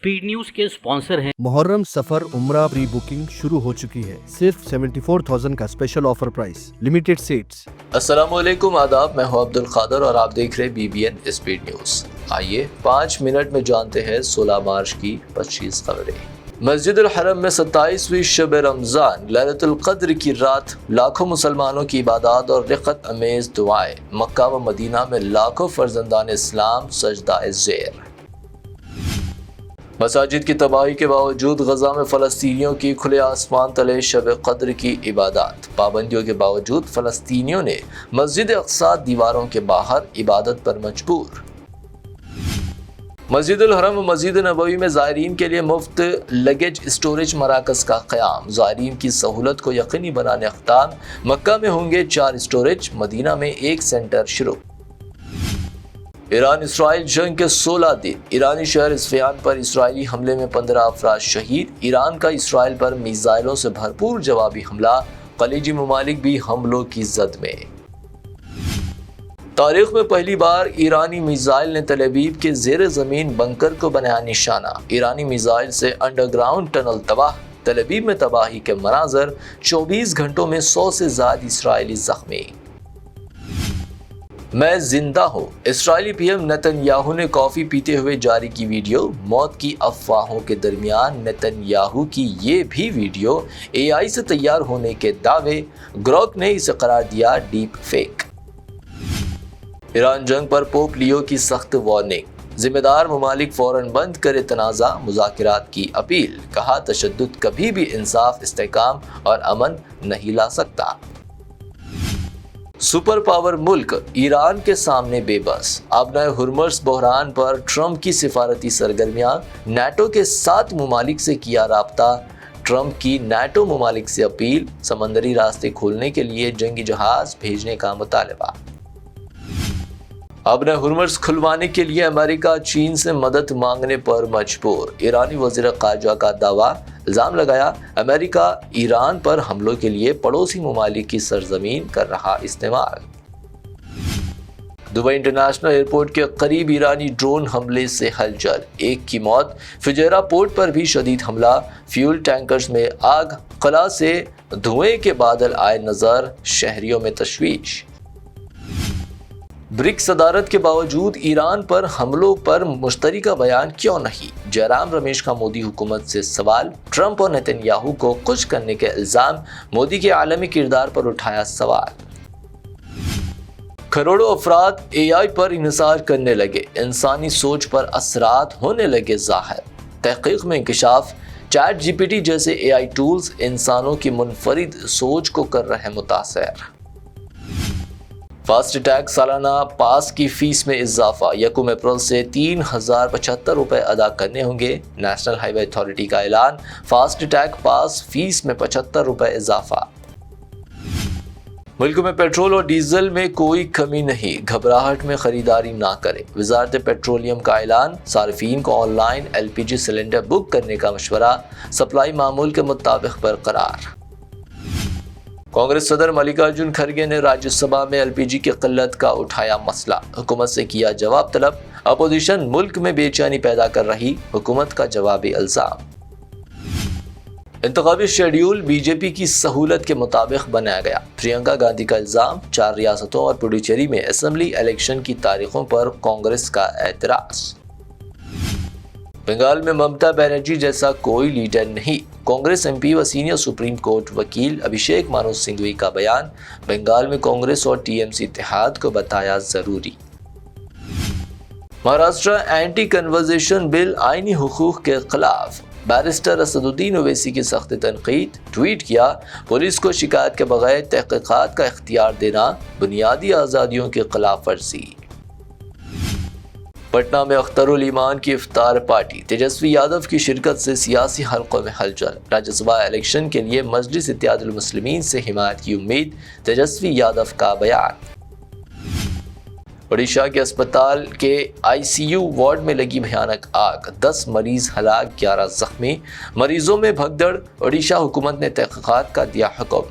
Speed news के sponsor हैं मुहर्रम सफर उम्रा प्री बुकिंग शुरू हो चुकी है। सिर्फ 74,000 का special offer price, limited seats. अस्सलामुअलैकुम, आदाब। मैं हूं अब्दुल खादर और आप देख रहे हैं BBN स्पीड न्यूज। आइए 5 मिनट में जानते हैं 16 मार्च की 25 खबरें। मस्जिद अल हरम में 27वीं शब रमज़ान लैलतुल क़द्र की रात लाखों मुसलमानों की इबादत और रिक़त अमेज़ दुआएं। मक्का व मदीना में लाखों फर्जंदान इस्लाम सजदाए ज़ेर। मसाजिद की तबाही के बावजूद गजा में फ़लस्तीनियों की खुले आसमान तले शब क़द्र की इबादत। पाबंदियों के बावजूद फ़लस्तीनियों ने मस्जिद अक़सा दीवारों के बाहर इबादत पर मजबूर। मस्जिद अल हरम व मस्जिद नबवी में ज़ायरीन के लिए मुफ्त लगेज स्टोरेज मराकज़ का क़याम। ज़ायरीन की सहूलत को यकीनी बनाने अक़दाम। मक्का में होंगे 4 स्टोरेज, मदीना में 1 सेंटर शुरू। ईरान इसराइल जंग के 16 दिन। ईरानी शहर इस्फहान पर इसराइली हमले में 15 अफराद शहीद। ईरान का इसराइल पर मिसाइलों से भरपूर जवाबी हमला। खलीजी ममालिक भी हमलों की जद में। तारीख में पहली बार ईरानी मिसाइल ने तल अवीव के ज़ेर ज़मीन बंकर को बनाया निशाना। ईरानी मिसाइल से अंडरग्राउंड टनल तबाह। तल अवीव में तबाही के मनाजर। 24 घंटों में 100 से ज़्यादा इसराइली ज़ख्मी। मैं जिंदा हूँ। इसराइली PM नेतन्याहू ने कॉफ़ी पीते हुए जारी की वीडियो। मौत की अफवाहों के दरमियान नेतन्याहू की ये भी वीडियो AI से तैयार होने के दावे। ग्रोक ने इसे करार दिया डीप फेक। ईरान जंग पर पोप लियो की सख्त वार्निंग। जिम्मेदार ममालिक फौरन बंद करे तनाज़ा। मुज़ाकरात की अपील। कहा तशद्दुद कभी भी इंसाफ, इस्तेकाम और अमन नहीं ला सकता। सुपर पावर मुल्क ईरान के सामने बेबस। अब नए हुर्मुज़ बहरान पर ट्रंप की सिफारती सरगर्मियां। नाटो के 7 ममालिक से किया राब्ता। ट्रंप की नाटो ममालिक से अपील। समंदरी रास्ते खोलने के लिए जंगी जहाज भेजने का मुतालबा। अब नए हुर्मुज़ खुलवाने के लिए अमेरिका चीन से मदद मांगने पर मजबूर। ईरानी वज़ीर ख़ारजा का दावा। इल्ज़ाम लगाया अमेरिका ईरान पर हमलों के लिए पड़ोसी ममालिक की सरजमीन कर रहा इस्तेमाल। दुबई इंटरनेशनल एयरपोर्ट के करीब ईरानी ड्रोन हमले से हलचल। 1 की मौत। फुजैरा पोर्ट पर भी शदीद हमला। फ्यूल टैंकर्स में आग। खला से धुएं के बादल आए नजर। शहरियों में तशवीश। ब्रिक्स सदारत के बावजूद ईरान पर हमलों पर मुश्तरका बयान क्यों नहीं? जयराम रमेश का मोदी हुकूमत से सवाल। ट्रंप और नेतन्याहू को खुश करने के इल्जाम। मोदी के आलमी किरदार पर उठाया सवाल। करोड़ों अफराद AI पर इन्हिसार करने लगे। इंसानी सोच पर असरात होने लगे ज़ाहिर। तहकीक में इंकशाफ। ChatGPT जैसे AI टूल्स इंसानों की मुनफरिद सोच को कर रहे मुतासर। फास्ट टैग सालाना पास की फीस में इजाफा। 1 अप्रैल से 3075 रुपए अदा करने होंगे। नेशनल हाईवे अथॉरिटी का ऐलान। फास्ट टैग पास फीस में 75 रुपए इजाफा। मुल्क में पेट्रोल और डीजल में कोई कमी नहीं। घबराहट में खरीदारी ना करें। वजारत पेट्रोलियम का ऐलान। सार्फिन को ऑनलाइन LPG सिलेंडर बुक करने का मशवरा। सप्लाई मामूल के मुताबिक बरकरार। कांग्रेस सदर मल्लिकार्जुन खड़गे ने राज्यसभा में LPG की किल्लत का उठाया मसला। हुकूमत से किया जवाब तलब। अपोजिशन मुल्क में बेचैनी पैदा कर रही। हुकूमत का जवाबी इल्जाम। इंतखाबी शेड्यूल BJP की सहूलत के मुताबिक बनाया गया। प्रियंका गांधी का इल्जाम। 4 रियासतों और पुडुचेरी में असेंबली इलेक्शन की तारीखों पर कांग्रेस का एतराज। बंगाल में ममता बनर्जी जैसा कोई लीडर नहीं। कांग्रेस MP व सीनियर सुप्रीम कोर्ट वकील अभिषेक मानु सिंघवी का बयान। बंगाल में कांग्रेस और TMC इत्तेहाद को बताया जरूरी। महाराष्ट्र एंटी कन्वर्जेशन बिल आईनी हुकूक के खिलाफ। बैरिस्टर असदुद्दीन ओवैसी की सख्त तनकीद। ट्वीट किया पुलिस को शिकायत के बगैर तहकीकात का इख्तियार देना बुनियादी आज़ादियों की खिलाफ वर्जी। पटना में अख्तरुल ईमान की इफ्तार पार्टी। तेजस्वी यादव की शिरकत से सियासी हलकों में हलचल। राज्यसभा इलेक्शन के लिए मजलिस इत्तेहादुल मुस्लिमीन से हिमायत की उम्मीद। तेजस्वी यादव का बयान। ओडिशा के अस्पताल के ICU वार्ड में लगी भयानक आग। 10 मरीज हलाक, 11 जख्मी। मरीजों में भगदड़। ओडिशा हुकूमत ने तहकीकात का दिया हुक्म।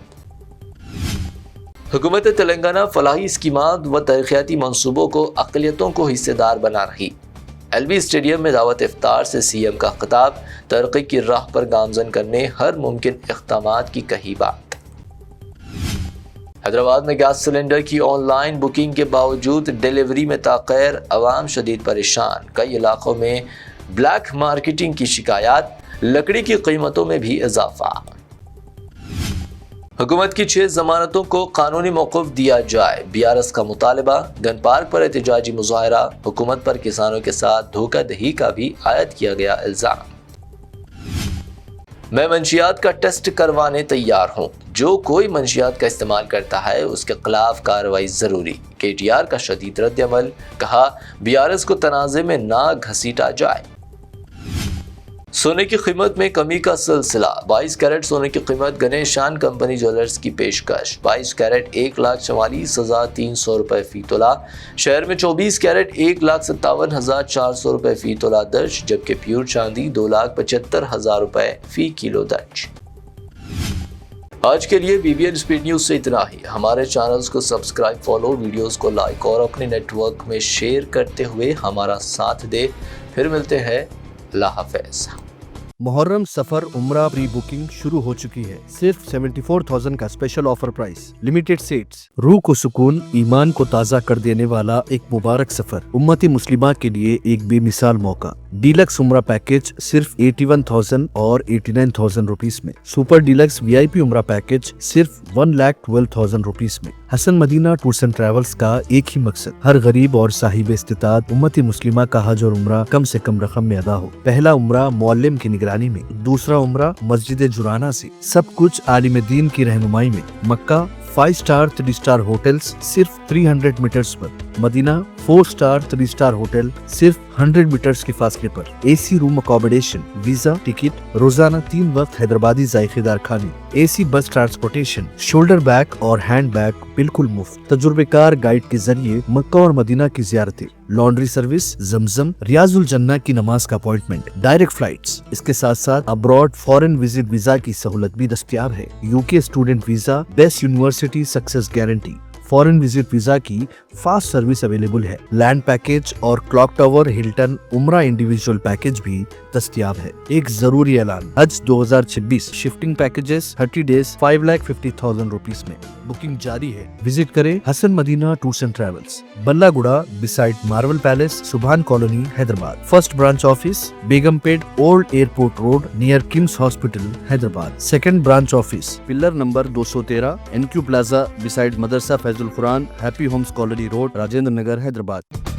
हुकूमत तेलंगाना फलाही स्कीमात व तरक्याती मंसूबों को अक़लियतों को हिस्सेदार बना रही। LV اسٹیڈیم میں دعوت افطار سے CM کا خطاب، ترقی کی راہ پر گامزن کرنے ہر ممکن اقدامات کی کہی بات۔ حیدرآباد میں گیس سلنڈر کی آن لائن بکنگ کے باوجود ڈیلیوری میں تاخیر، عوام شدید پریشان، کئی علاقوں میں بلیک مارکیٹنگ کی شکایات، لکڑی کی قیمتوں میں بھی اضافہ۔ حکومت کی 6 ضمانتوں کو قانونی موقف دیا جائے، BRS کا مطالبہ، گن پارک پر احتجاجی مظاہرہ، حکومت پر کسانوں کے ساتھ دھوکہ دہی کا بھی عائد کیا گیا الزام۔ میں منشیات کا ٹیسٹ کروانے تیار ہوں، جو کوئی منشیات کا استعمال کرتا ہے اس کے خلاف کارروائی ضروری، KTR کا شدید رد عمل، کہا BRS کو تنازع میں نہ گھسیٹا جائے۔ سونے کی قیمت میں کمی کا سلسلہ، 22 کیرٹ سونے کی قیمت گنیشان کمپنی جیولرز کی پیشکش، 22 کیرٹ 1,44,300 روپے فی تولہ، شہر میں 24 کیرٹ 1,57,400 روپے فی تولہ درج، جبکہ پیور چاندی 2,75,000 روپے فی کلو درج۔ آج کے لیے BBN اسپیڈ نیوز سے اتنا ہی۔ ہمارے چینلز کو سبسکرائب، فالو، ویڈیوز کو لائک اور اپنے نیٹ ورک میں شیئر کرتے ہوئے ہمارا ساتھ دے۔ پھر ملتے ہیں، اللہ حافظ۔ محرم سفر عمرہ پری بکنگ شروع ہو چکی ہے، صرف 74,000 کا special offer price, limited sets, روح کو سکون، ایمان کو تازہ کر دینے والا ایک مبارک سفر، امت مسلمہ کے لیے ایک بے مثال موقع۔ ڈیلکس عمرہ پیکج صرف 81,000 اور 89,000 روپیز میں، سپر ڈیلکس VIP عمرہ پیکج صرف 1,12,000 روپیز میں۔ حسن مدینہ ٹورز اینڈ ٹریولز کا ایک ہی مقصد، ہر غریب اور صاحب استطاعت امت مسلمہ کا حج اور عمرہ کم سے کم رقم میں ادا ہو۔ پہلا عمرہ معلم کی نگرانی میں، دوسرا عمرہ مسجد جرانہ سے، سب کچھ عالم دین کی رہنمائی میں۔ مکہ 5 سٹار 3 سٹار ہوٹلز صرف 300 میٹرز پر، مدینہ 4 سٹار 3 سٹار ہوٹل صرف 100 میٹرز کے فاصلے پر، AC روم اکوموڈیشن، ویزا، ٹکٹ، روزانہ 3 وقت حیدرآبادی ذائقے دار کھانے، AC بس ٹرانسپورٹیشن، شولڈر بیگ اور ہینڈ بیگ بالکل مفت، تجربے کار گائیڈ کے ذریعے مکہ اور مدینہ کی زیارتیں، لانڈری سروس، زمزم، ریاض الجنہ کی نماز کا اپوائنٹمنٹ، ڈائریکٹ فلائٹس۔ اس کے ساتھ ساتھ ابراڈ فارن وزٹ ویزا کی سہولت بھی دستیاب ہے، UK student visa, best university success guarantee, foreign visit visa کی فاسٹ سروس اویلیبل ہے، لینڈ پیکج اور کلاک ٹاور ہلٹن عمرہ انڈیویجول پیکج بھی دستیاب ہے۔ ایک ضروری اعلان، حج 2026 شفٹنگ پیکجز 30 ڈیز 5,50,000 روپیز میں، بکنگ جاری ہے۔ وزٹ کریں حسن مدینہ ٹورز اینڈ ٹریولز، بلہ گڑا بسائڈ مارول پیلیس، سبحان colony, Hyderabad. First branch office بیگم پیٹ اولڈ ایئرپورٹ روڈ نیئر کمس hospital, Hyderabad. Second branch office pillar number 213 NQ plaza beside مدرسہ Faiz ul-Quran, happy homes colony road, Rajendra Nagar, Hyderabad.